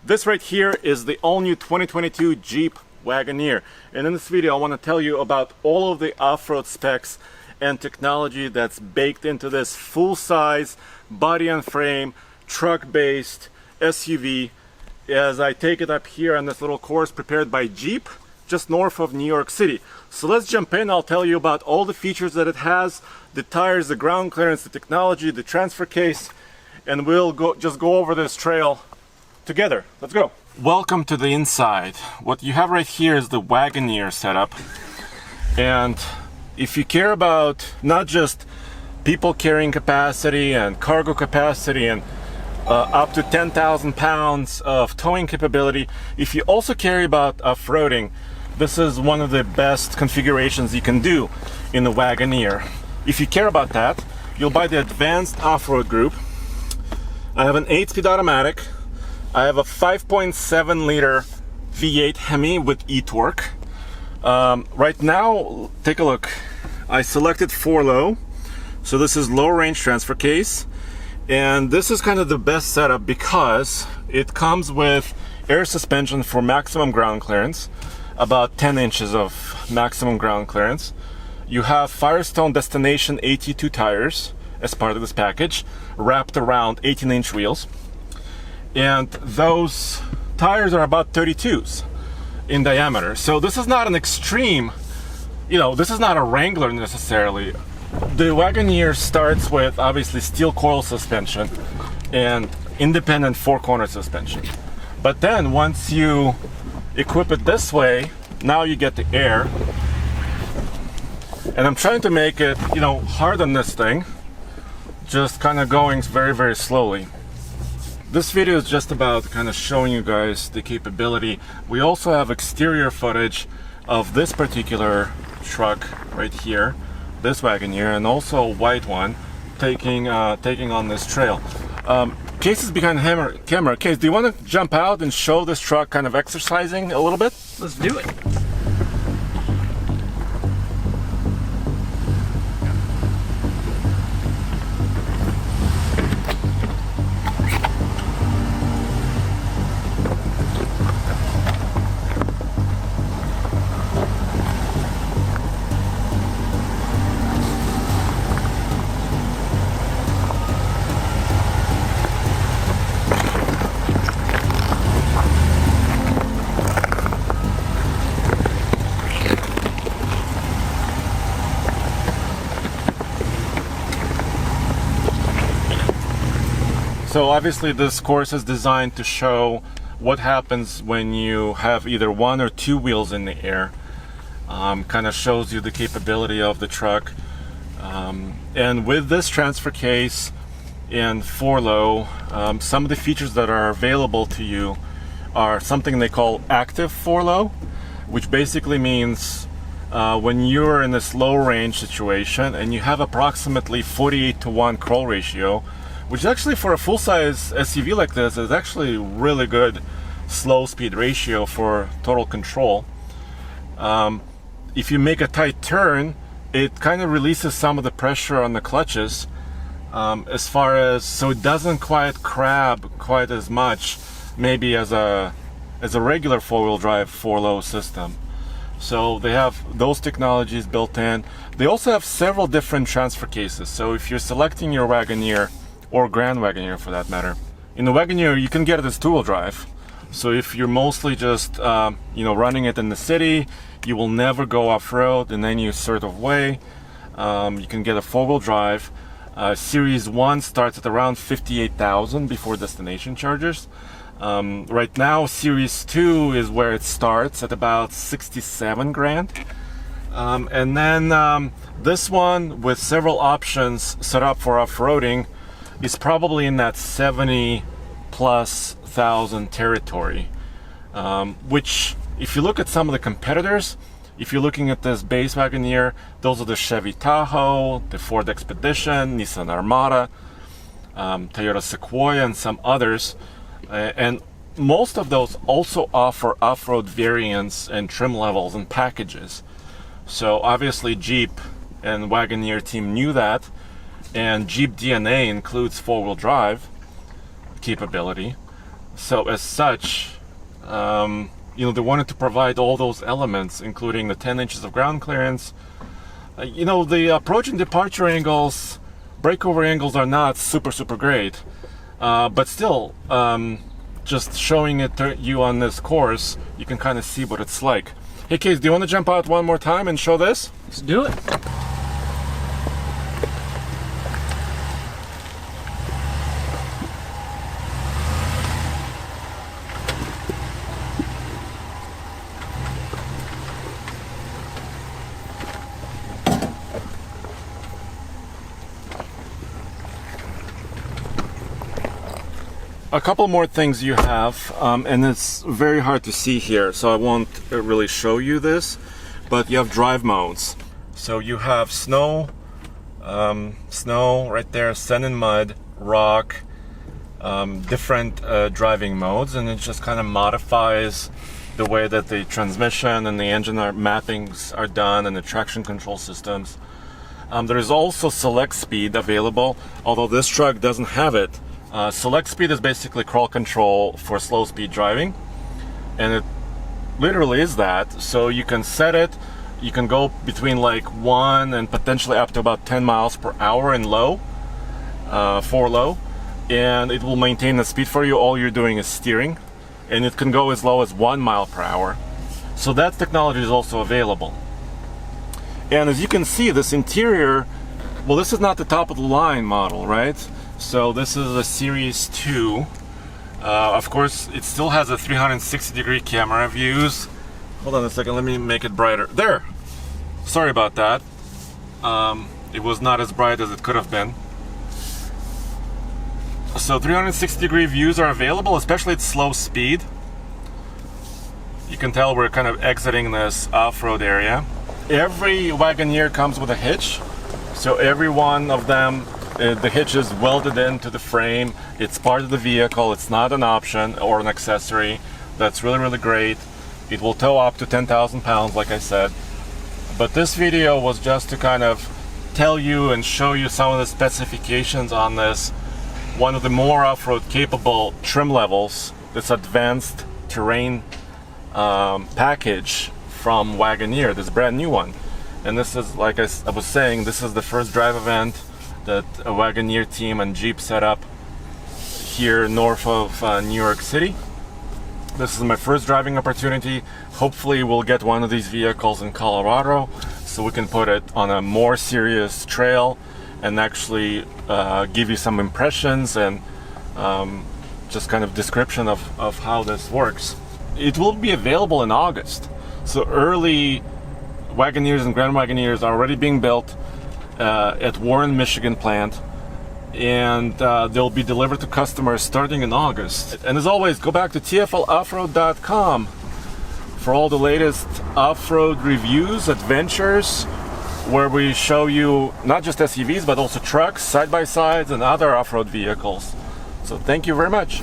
This right here is the all-new 2022 Jeep Wagoneer, and in this video I want to tell you about all of the off-road specs and technology that's baked into this full-size body and frame truck-based SUV as I take it up here on this little course prepared by Jeep just north of New York City. So let's jump in. I'll tell you about all the features that it has, the tires, the ground clearance, the technology, the transfer case, and we'll just go over this trail together. Let's go. Welcome to the inside. What you have right here is the Wagoneer setup, and if you care about not just people carrying capacity and cargo capacity and up to 10,000 pounds of towing capability, if you also care about off-roading, this is one of the best configurations you can do in the Wagoneer. If you care about that, you'll buy the advanced off-road group. I have an 8-speed automatic. I have a 5.7 liter V8 Hemi with e-torque. Right now, take a look. I selected 4Low, so this is low range transfer case, and this is kind of the best setup because it comes with air suspension for maximum ground clearance, about 10 inches of maximum ground clearance. You have Firestone Destination 82 tires as part of this package, wrapped around 18-inch wheels. And those tires are about 32s in diameter. So this is not an extreme, this is not a Wrangler necessarily. The Wagoneer starts with obviously steel coil suspension and independent four-corner suspension. But then once you equip it this way, now you get the air. And I'm trying to make it, hard on this thing, just kind of going very, very slowly. This video is just about kind of showing you guys the capability. We also have exterior footage of this particular truck right here, this Wagoneer, and also a white one taking on this trail. Case is behind the camera. Case, do you want to jump out and show this truck kind of exercising a little bit? Let's do it. So obviously this course is designed to show what happens when you have either one or two wheels in the air. Kind of shows you the capability of the truck. And with this transfer case and 4Low, some of the features that are available to you are something they call active 4Low, which basically means when you're in this low range situation and you have approximately 48-to-1 crawl ratio, which actually for a full-size SUV like this is actually really good slow speed ratio for total control. If you make a tight turn, it kind of releases some of the pressure on the clutches so it doesn't quite crab quite as much maybe as a regular four-wheel drive 4Low system. So they have those technologies built in. They also have several different transfer cases. So if you're selecting your Wagoneer, or Grand Wagoneer for that matter, in the Wagoneer you can get it as two-wheel drive. So if you're mostly just running it in the city, you will never go off-road in any sort of way, you can get a four-wheel drive. Series 1 starts at around 58,000 before destination charges. Right now Series 2 is where it starts at about 67 grand. And then this one with several options set up for off-roading is probably in that 70+ thousand territory, which if you look at some of the competitors, if you're looking at this base Wagoneer, those are the Chevy Tahoe, the Ford Expedition, Nissan Armada, Toyota Sequoia, and some others, and most of those also offer off-road variants and trim levels and packages. So obviously Jeep and Wagoneer team knew that, and Jeep DNA includes four-wheel drive capability. So as such, they wanted to provide all those elements, including the 10 inches of ground clearance. The approach and departure angles, breakover angles are not super great, but still, just showing it to you on this course, you can kind of see what it's like. Hey Case, do you want to jump out one more time and show this? Let's do it. A couple more things you have, and it's very hard to see here, so I won't really show you this, but you have drive modes. So you have snow right there, sand and mud, rock, different driving modes, and it just kind of modifies the way that the transmission and the engine mappings are done and the traction control systems. There is also select speed available, although this truck doesn't have it. Select speed is basically crawl control for slow speed driving, and it literally is that. So you can set it, you can go between like 1 and potentially up to about 10 miles per hour in low, for low, and it will maintain the speed for you. All you're doing is steering, and it can go as low as 1 mile per hour. So that technology is also available. And as you can see, this interior, well, this is not the top of the line model, right? So this is a Series 2. Of course, it still has a 360-degree camera views. Hold on a second, let me make it brighter. There! Sorry about that. It was not as bright as it could have been. So 360-degree views are available, especially at slow speed. You can tell we're kind of exiting this off-road area. Every Wagoneer comes with a hitch. So every one of them, the hitch is welded into the frame. It's part of the vehicle. It's not an option or an accessory. That's really great. It will tow up to 10,000 pounds, like I said. But this video was just to kind of tell you and show you some of the specifications on this. One of the more off-road capable trim levels, this advanced terrain package from Wagoneer, this brand new one. And this is, like I was saying, this is the first drive event that a Wagoneer team and Jeep set up here north of New York City. This is my first driving opportunity. Hopefully we'll get one of these vehicles in Colorado so we can put it on a more serious trail and actually give you some impressions and just kind of description of how this works. It will be available in August. So early Wagoneers and Grand Wagoneers are already being built at Warren, Michigan plant, and they'll be delivered to customers starting in August. And as always, go back to TFLoffroad.com for all the latest off-road reviews, adventures, where we show you not just SUVs but also trucks, side-by-sides, and other off-road vehicles. So thank you very much.